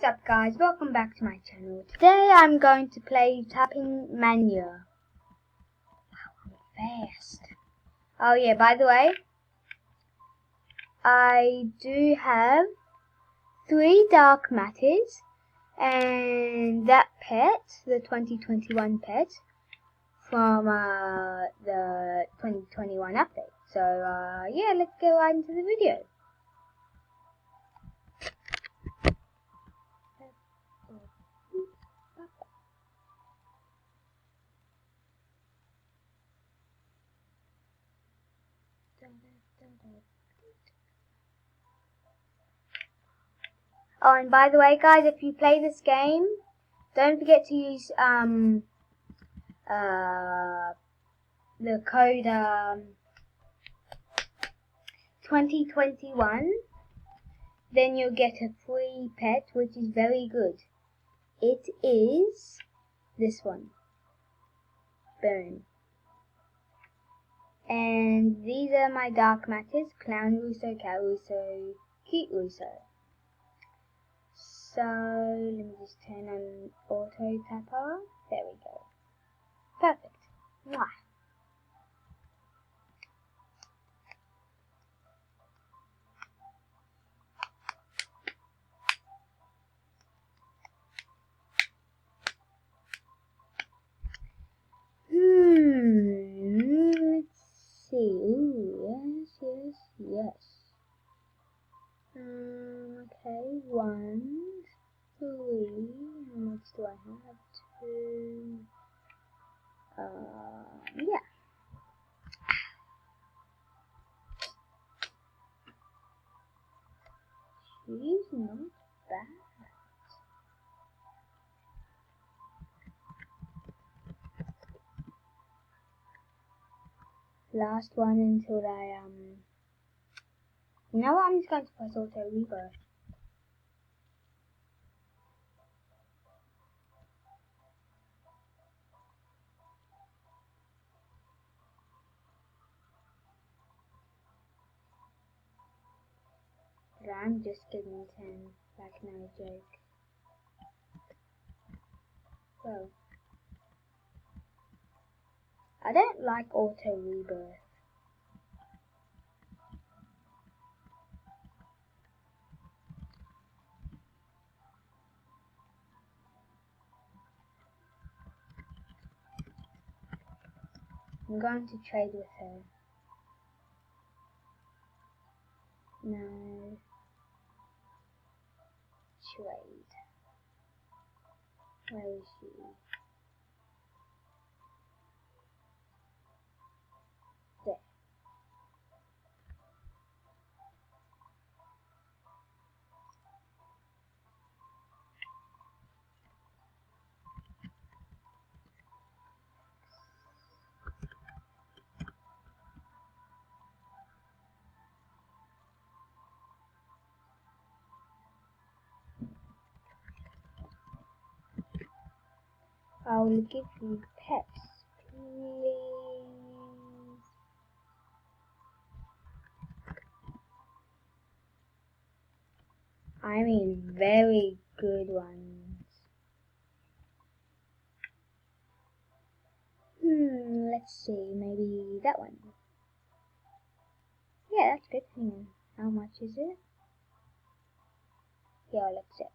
up guys, welcome back to my channel. Today I'm going to play Tapping Mania. Wow, I'm fast. Oh yeah, by the way, I do have 3 dark matters and that pet, the 2021 pet from the 2021 update. So yeah, let's go right into the video. Oh, and by the way guys, if you play this game, don't forget to use the code 2021, then you'll get a free pet, which is very good. It is this one. Boom. And these are my dark matters: Clown Russo, Cat Russo, Cute Russo. So let me just turn on auto tapper. There we go. Perfect. Mwah. Let's see. Ooh, yes. Okay, 1, 3. How much do I have? 2. Yeah. She's not bad. Last one until I you know what, I'm just going to press auto rebirth. But I'm just getting 10, like no joke. Well, I don't like auto rebirth. I'm going to trade with her. No. Trade. Where is she? There. I will give you pets, please. I mean very good ones. Let's see, maybe that one. Yeah, that's good. Hang on. How much is it? Yeah, I'll accept.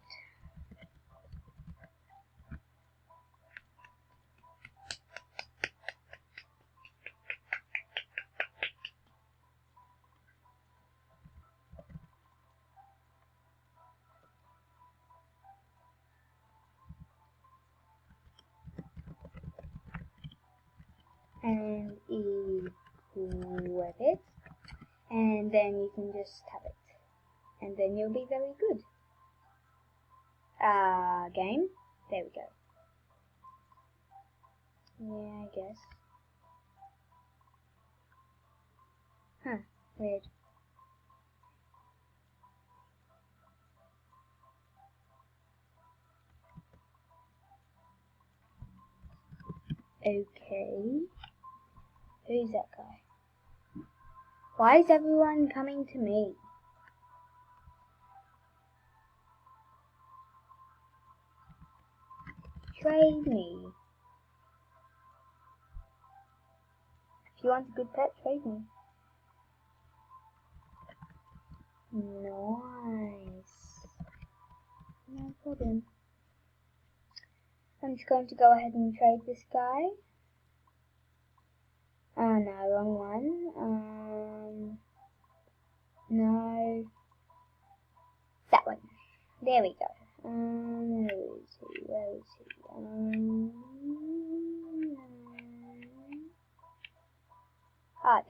And equip it, and then you can just tap it, and then you'll be very good. Game, there we go. Yeah, I guess. Huh, weird. Okay. Who's that guy? Why is everyone coming to me? Trade me. If you want a good pet, trade me. Nice. No problem. I'm just going to go ahead and trade this guy. Oh no, wrong one. No. That one. There we go. Where is he? Where is he?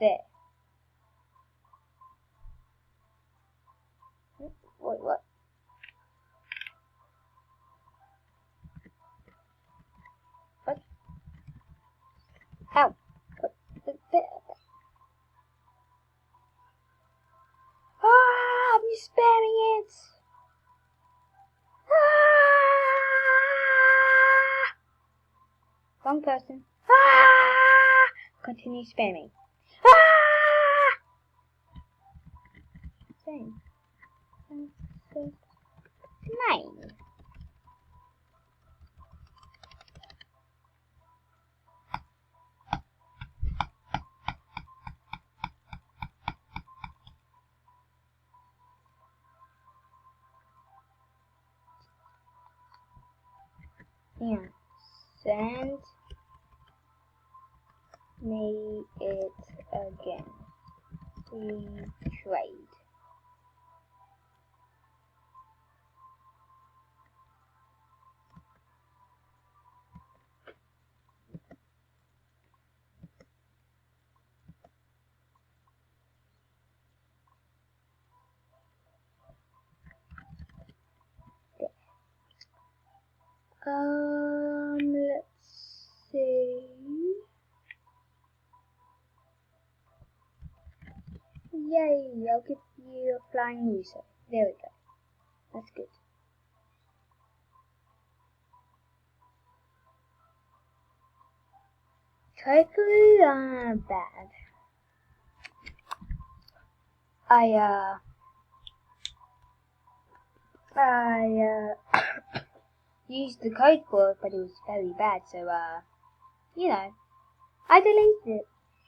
There. Wait, what? What? Ow! What? Ah! I'm just spamming it! Ah! Wrong person. Ah! Continue spamming. Ah! Same. Nine. Yeah. Send me it again. Trade. Let's see. Yay, I'll give you a flying user. There we go. That's good. Totally bad. I used the code for it, but it was very bad, so you know, I deleted it,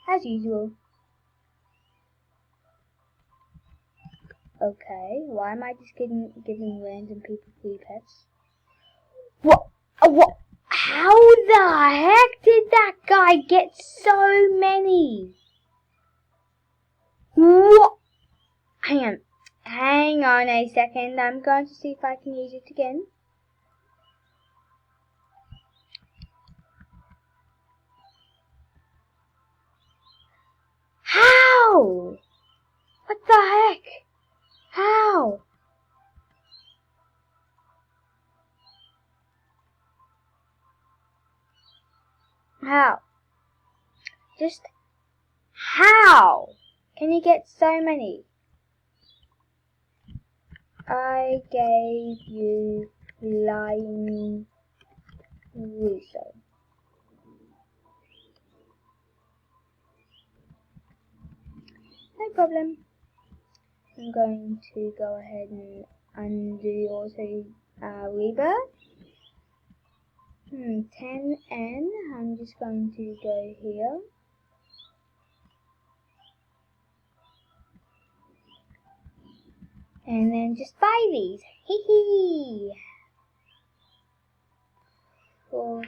as usual. Okay, why am I just giving random people free pets? What? What? How the heck did that guy get so many? What? Hang on a second, I'm going to see if I can use it again. How? What the heck? How? How? Just how can you get so many? I gave you flying Russo. No problem. I'm going to go ahead and undo also rebirth. 10N. I'm just going to go here. And then just buy these. Hee hee. Or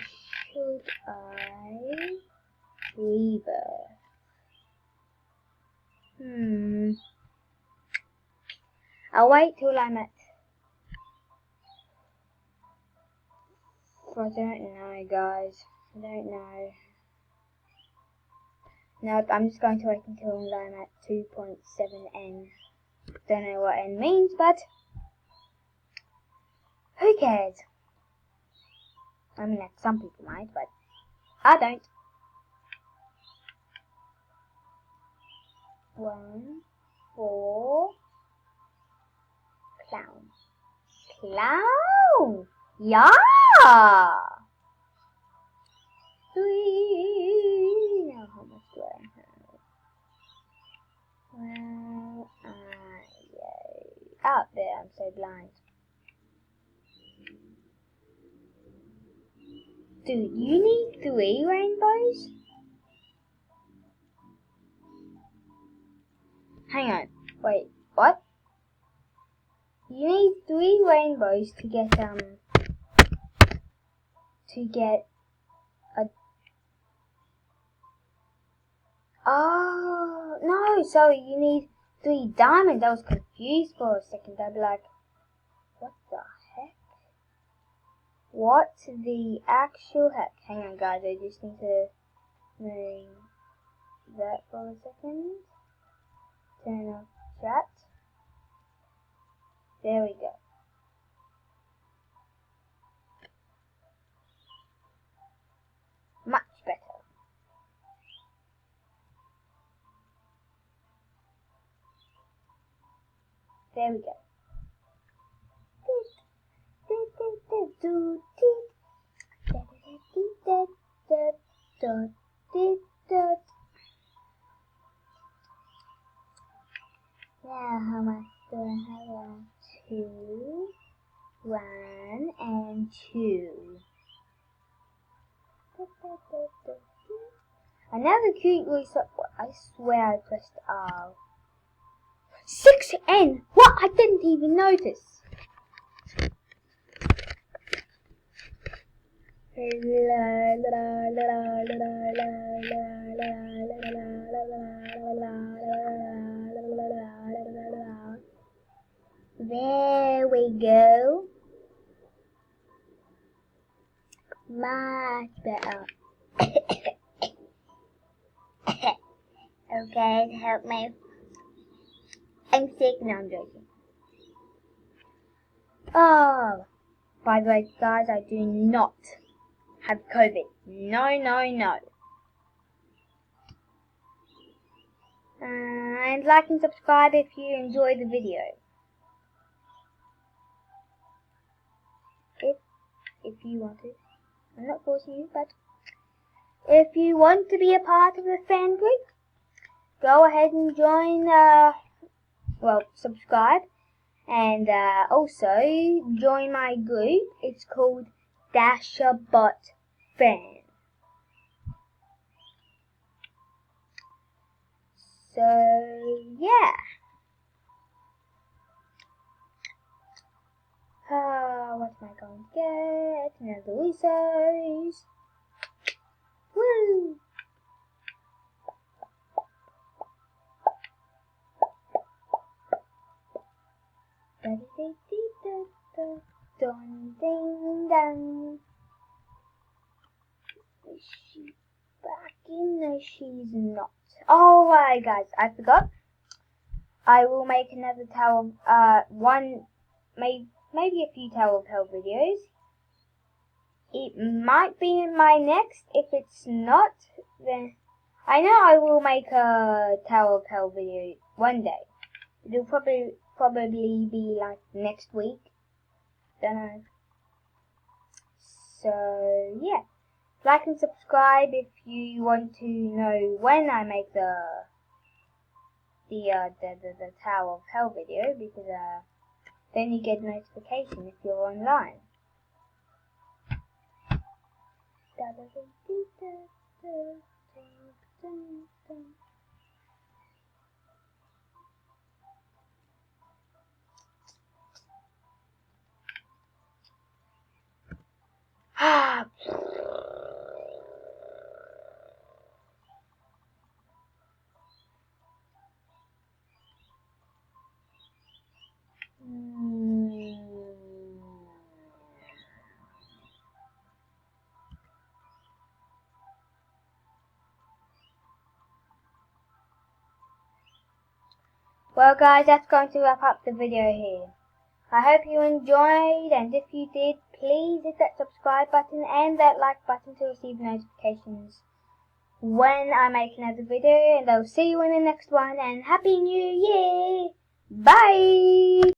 should I rebirth? I'll wait till I'm at... I don't know, guys. I don't know. No, I'm just going to wait until I'm at 2.7N. Don't know what N means, but who cares? I mean, like, some people might, but I don't. 1, 4, clown. Clown! Yeah! 3. Now, how much do I have? Well, yay. Out there, I'm so blind. Dude, you need 3 rainbows? Hang on. Wait, what? You need 3 rainbows to get a... Oh, no, sorry, you need 3 diamonds. I was confused for a second. I'd be like, what the heck? What the actual heck? Hang on, guys, I just need to move that for a second. Turn off chat. There we go. Much better. There we go. Now how much do I have? 2, 1, and 2. Another cute reset. I swear I pressed R. 6N! What? I didn't even notice. There we go. Much better. Okay, help me. I'm sick. No, I'm joking. Oh, by the way, guys, I do not have COVID. No, no, no. And like and subscribe if you enjoy the video. If you want to. I'm not forcing you, but if you want to be a part of the fan group, go ahead and join, subscribe. And also join my group. It's called DasherBot Fan. So yeah. What am I going to get? Another resource. Woo! Dun ding dun. Is she back in? No, she's not. Oh, right, guys, I forgot. I will make another Tower maybe a few Tower of Hell videos. It might be in my next. If it's not, then I know I will make a Tower of Hell video one day. It'll probably be like next week. Don't know. So yeah, like and subscribe if you want to know when I make the Tower of Hell video, because then you get notification if you're online. Well guys, that's going to wrap up the video here. I hope you enjoyed, and if you did, please hit that subscribe button and that like button to receive notifications when I make another video, and I'll see you in the next one, and Happy New Year! Bye!